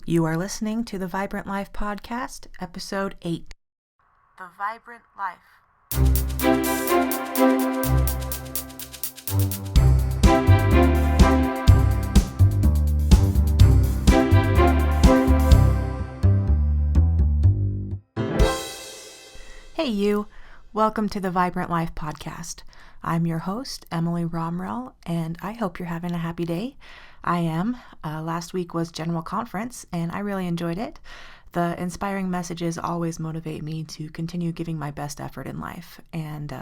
You are listening to the Vibrant Life Podcast, Episode 8. The Vibrant Life. Hey you! Welcome to the Vibrant Life Podcast. I'm your host, Emily Romrell, and I hope you're having a happy day. I am. Last week was General Conference, and I really enjoyed it. The inspiring messages always motivate me to continue giving my best effort in life. And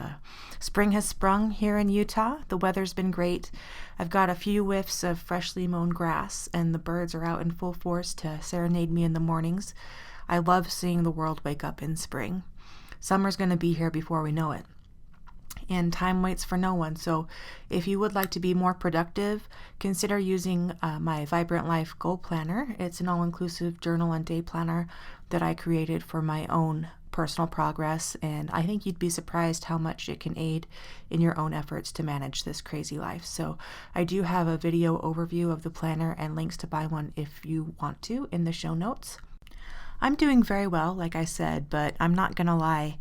spring has sprung here in Utah. The weather's been great. I've got a few whiffs of freshly mown grass, and the birds are out in full force to serenade me in the mornings. I love seeing the world wake up in spring. Summer's going to be here before we know it. And time waits for no one. So if you would like to be more productive, consider using my Vibrant Life Goal Planner. It's an all-inclusive journal and day planner that I created for my own personal progress. And I think you'd be surprised how much it can aid in your own efforts to manage this crazy life. So I do have a video overview of the planner and links to buy one if you want to in the show notes. I'm doing very well, like I said, but I'm not going to lie.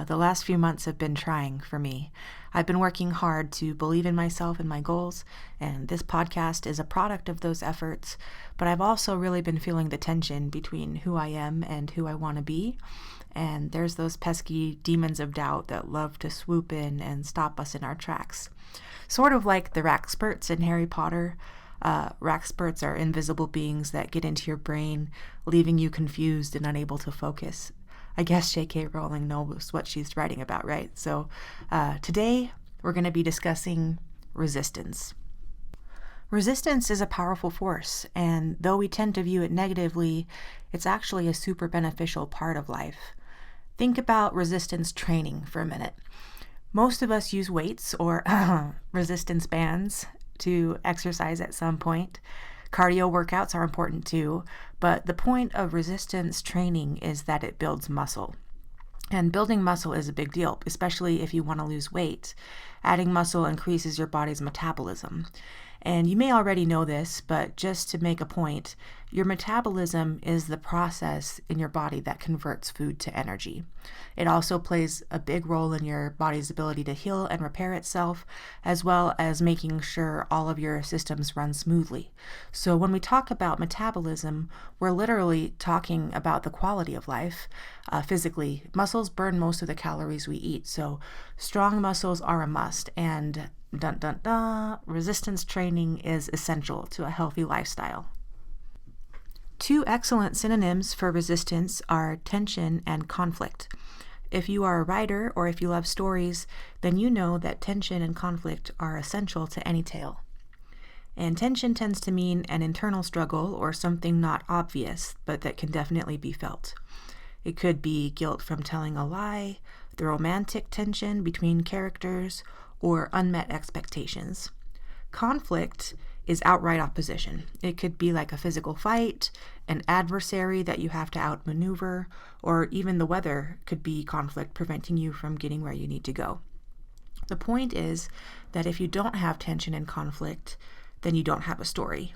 The last few months have been trying for me. I've been working hard to believe in myself and my goals, and this podcast is a product of those efforts, but I've also really been feeling the tension between who I am and who I want to be, and there's those pesky demons of doubt that love to swoop in and stop us in our tracks. Sort of like the Wrackspurts in Harry Potter. Wrackspurts are invisible beings that get into your brain, leaving you confused and unable to focus. I guess J.K. Rowling knows what she's writing about, right? So today we're going to be discussing resistance. Resistance is a powerful force, and though we tend to view it negatively, it's actually a super beneficial part of life. Think about resistance training for a minute. Most of us use weights or resistance bands to exercise at some point. Cardio workouts are important too, but the point of resistance training is that it builds muscle. And building muscle is a big deal, especially if you want to lose weight. Adding muscle increases your body's metabolism. And you may already know this, but just to make a point, your metabolism is the process in your body that converts food to energy. It also plays a big role in your body's ability to heal and repair itself, as well as making sure all of your systems run smoothly. So when we talk about metabolism, we're literally talking about the quality of life. Physically, muscles burn most of the calories we eat, so strong muscles are a must, and dun dun dun, resistance training is essential to a healthy lifestyle. Two excellent synonyms for resistance are tension and conflict. If you are a writer or if you love stories, then you know that tension and conflict are essential to any tale. And tension tends to mean an internal struggle or something not obvious, but that can definitely be felt. It could be guilt from telling a lie, the romantic tension between characters, or unmet expectations. Conflict is outright opposition. It could be like a physical fight, an adversary that you have to outmaneuver, or even the weather could be conflict preventing you from getting where you need to go. The point is that if you don't have tension and conflict, then you don't have a story.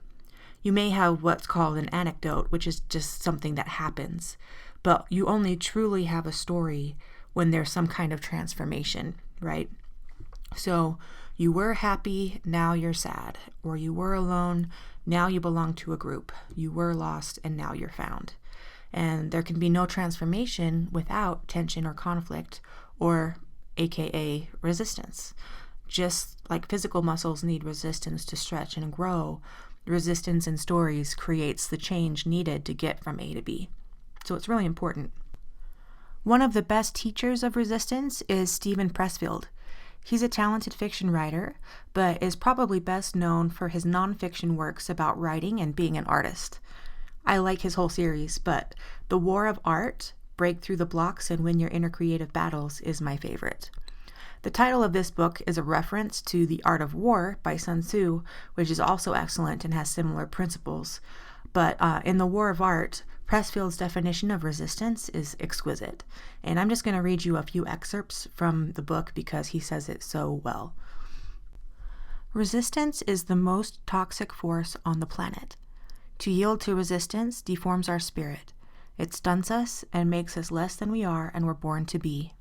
You may have what's called an anecdote, which is just something that happens, but you only truly have a story when there's some kind of transformation, right? So you were happy, now you're sad. Or you were alone, now you belong to a group. You were lost, and now you're found. And there can be no transformation without tension or conflict, or AKA resistance. Just like physical muscles need resistance to stretch and grow, resistance in stories creates the change needed to get from A to B. So it's really important. One of the best teachers of resistance is Stephen Pressfield. He's a talented fiction writer, but is probably best known for his nonfiction works about writing and being an artist. I like his whole series, but The War of Art, Break Through the Blocks and Win Your Inner Creative Battles is my favorite. The title of this book is a reference to The Art of War by Sun Tzu, which is also excellent and has similar principles. But in The War of Art, Pressfield's definition of resistance is exquisite, and I'm just going to read you a few excerpts from the book because he says it so well. Resistance is the most toxic force on the planet. To yield to resistance deforms our spirit. It stunts us and makes us less than we are and were born to be.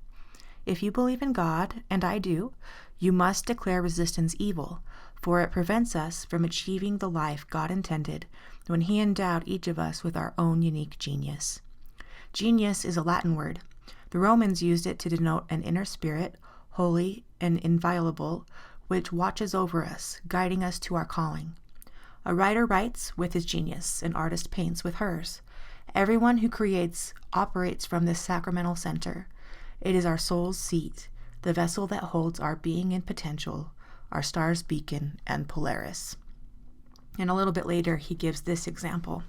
If you believe in God, and I do, you must declare resistance evil, for it prevents us from achieving the life God intended when He endowed each of us with our own unique genius. Genius is a Latin word. The Romans used it to denote an inner spirit, holy and inviolable, which watches over us, guiding us to our calling. A writer writes with his genius, an artist paints with hers. Everyone who creates operates from this sacramental center. It is our soul's seat, the vessel that holds our being and potential, our star's beacon and Polaris. And a little bit later, he gives this example.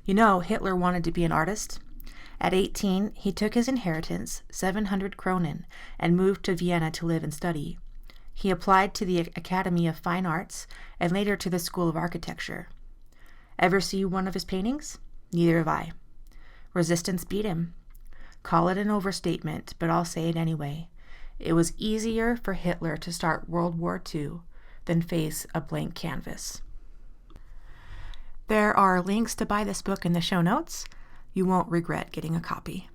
You know, Hitler wanted to be an artist. At 18, he took his inheritance, 700 kronen, and moved to Vienna to live and study. He applied to the Academy of Fine Arts and later to the School of Architecture. Ever see one of his paintings? Neither have I. Resistance beat him. Call it an overstatement, but I'll say it anyway. It was easier for Hitler to start World War II than face a blank canvas. There are links to buy this book in the show notes. You won't regret getting a copy.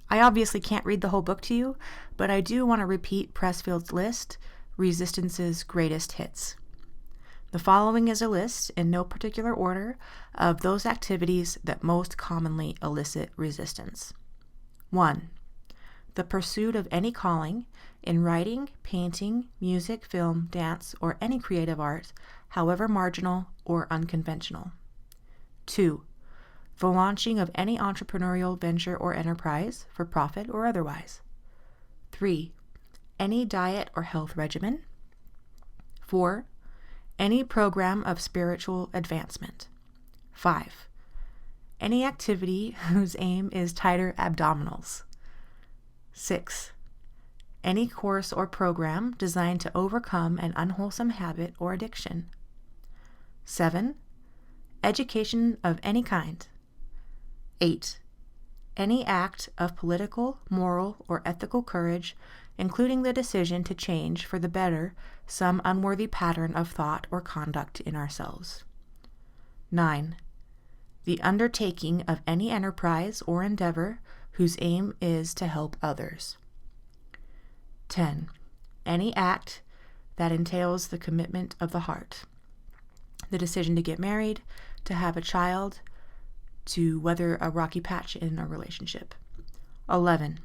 I obviously can't read the whole book to you, but I do want to repeat Pressfield's list, Resistance's Greatest Hits. The following is a list, in no particular order, of those activities that most commonly elicit resistance. 1. The pursuit of any calling in writing, painting, music, film, dance, or any creative art, however marginal or unconventional. 2. The launching of any entrepreneurial venture or enterprise, for profit or otherwise. 3. Any diet or health regimen. 4. Any program of spiritual advancement. 5. Any activity whose aim is tighter abdominals. 6. Any course or program designed to overcome an unwholesome habit or addiction. 7. Education of any kind. 8. Any act of political, moral, or ethical courage, including the decision to change for the better some unworthy pattern of thought or conduct in ourselves. 9. The undertaking of any enterprise or endeavor whose aim is to help others. 10. Any act that entails the commitment of the heart. The decision to get married, to have a child, to weather a rocky patch in a relationship. 11.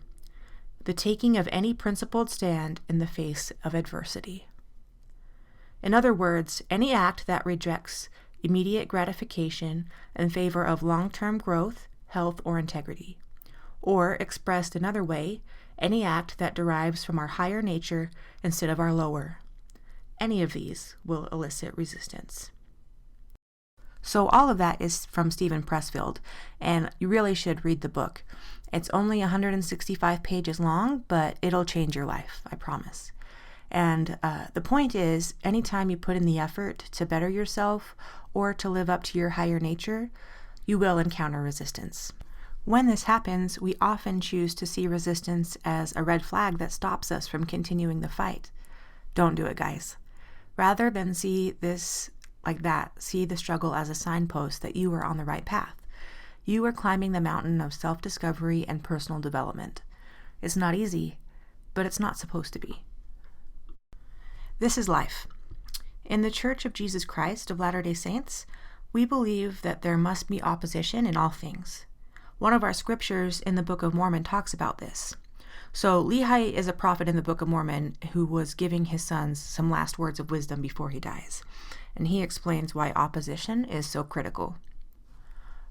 The taking of any principled stand in the face of adversity. In other words, any act that rejects immediate gratification in favor of long-term growth, health, or integrity. Or, expressed another way, any act that derives from our higher nature instead of our lower. Any of these will elicit resistance. So all of that is from Steven Pressfield, and you really should read the book. It's only 165 pages long, but it'll change your life, I promise. And the point is, anytime you put in the effort to better yourself or to live up to your higher nature, you will encounter resistance. When this happens, we often choose to see resistance as a red flag that stops us from continuing the fight. Don't do it, guys. Rather than see this like that, see the struggle as a signpost that you are on the right path. You are climbing the mountain of self-discovery and personal development. It's not easy, but it's not supposed to be. This is life. In the Church of Jesus Christ of Latter-day Saints, we believe that there must be opposition in all things. One of our scriptures in the Book of Mormon talks about this. So Lehi is a prophet in the Book of Mormon who was giving his sons some last words of wisdom before he dies. And he explains why opposition is so critical.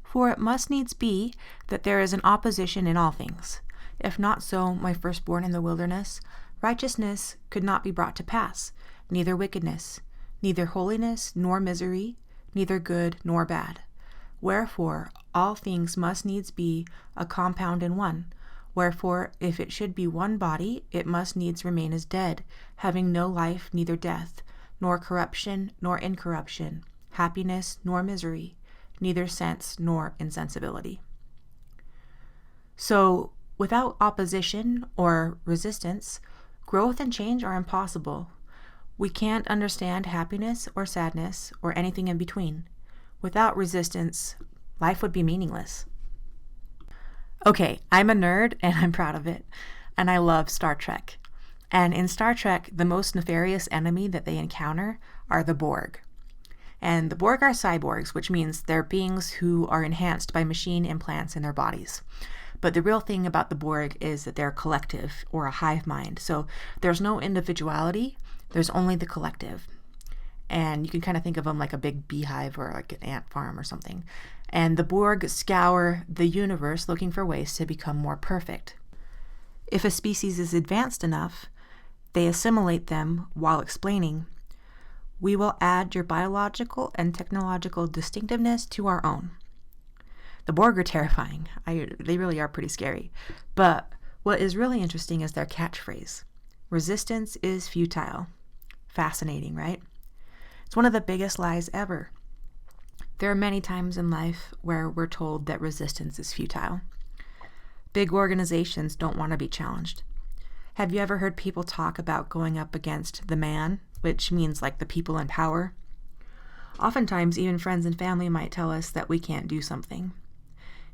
For it must needs be that there is an opposition in all things. If not so, my firstborn in the wilderness, righteousness could not be brought to pass, neither wickedness, neither holiness nor misery, neither good nor bad. Wherefore all things must needs be a compound in one. Wherefore, if it should be one body, it must needs remain as dead, having no life, neither death, nor corruption, nor incorruption, happiness, nor misery, neither sense, nor insensibility. So, without opposition or resistance, growth and change are impossible. We can't understand happiness or sadness or anything in between. Without resistance, life would be meaningless. Okay, I'm a nerd and I'm proud of it. And I love Star Trek. And in Star Trek, the most nefarious enemy that they encounter are the Borg. And the Borg are cyborgs, which means they're beings who are enhanced by machine implants in their bodies. But the real thing about the Borg is that they're a collective or a hive mind. So there's no individuality, there's only the collective. And you can kind of think of them like a big beehive or like an ant farm or something. And the Borg scour the universe looking for ways to become more perfect. If a species is advanced enough, they assimilate them while explaining, "We will add your biological and technological distinctiveness to our own." The Borg are terrifying. They really are pretty scary. But what is really interesting is their catchphrase. Resistance is futile. Fascinating, right? It's one of the biggest lies ever. There are many times in life where we're told that resistance is futile. Big organizations don't want to be challenged. Have you ever heard people talk about going up against the man, which means like the people in power? Oftentimes, even friends and family might tell us that we can't do something.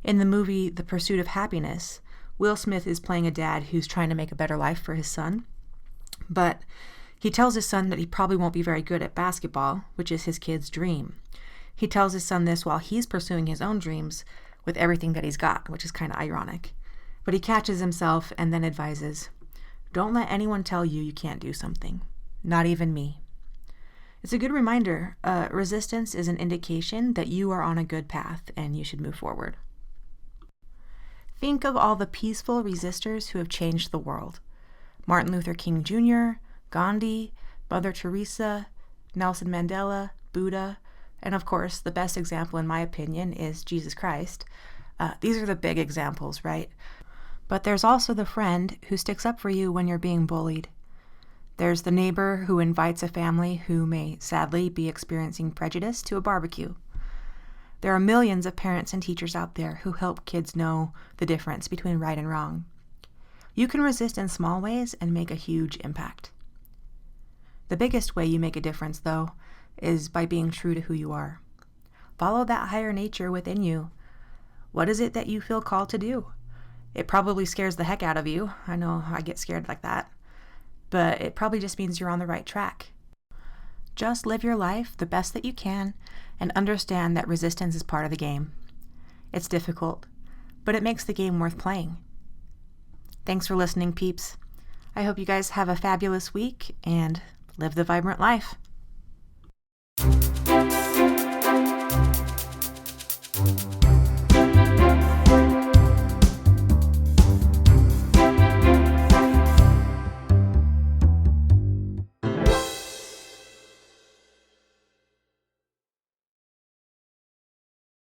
In the movie The Pursuit of Happiness, Will Smith is playing a dad who's trying to make a better life for his son, but he tells his son that he probably won't be very good at basketball, which is his kid's dream. He tells his son this while he's pursuing his own dreams with everything that he's got, which is kind of ironic. But he catches himself and then advises, "Don't let anyone tell you you can't do something. Not even me." It's a good reminder. Resistance is an indication that you are on a good path and you should move forward. Think of all the peaceful resistors who have changed the world. Martin Luther King Jr., Gandhi, Mother Teresa, Nelson Mandela, Buddha, and of course, the best example in my opinion is Jesus Christ. These are the big examples, right? But there's also the friend who sticks up for you when you're being bullied. There's the neighbor who invites a family who may sadly be experiencing prejudice to a barbecue. There are millions of parents and teachers out there who help kids know the difference between right and wrong. You can resist in small ways and make a huge impact. The biggest way you make a difference, though, is by being true to who you are. Follow that higher nature within you. What is it that you feel called to do? It probably scares the heck out of you. I know I get scared like that. But it probably just means you're on the right track. Just live your life the best that you can and understand that resistance is part of the game. It's difficult, but it makes the game worth playing. Thanks for listening, peeps. I hope you guys have a fabulous week and live the vibrant life.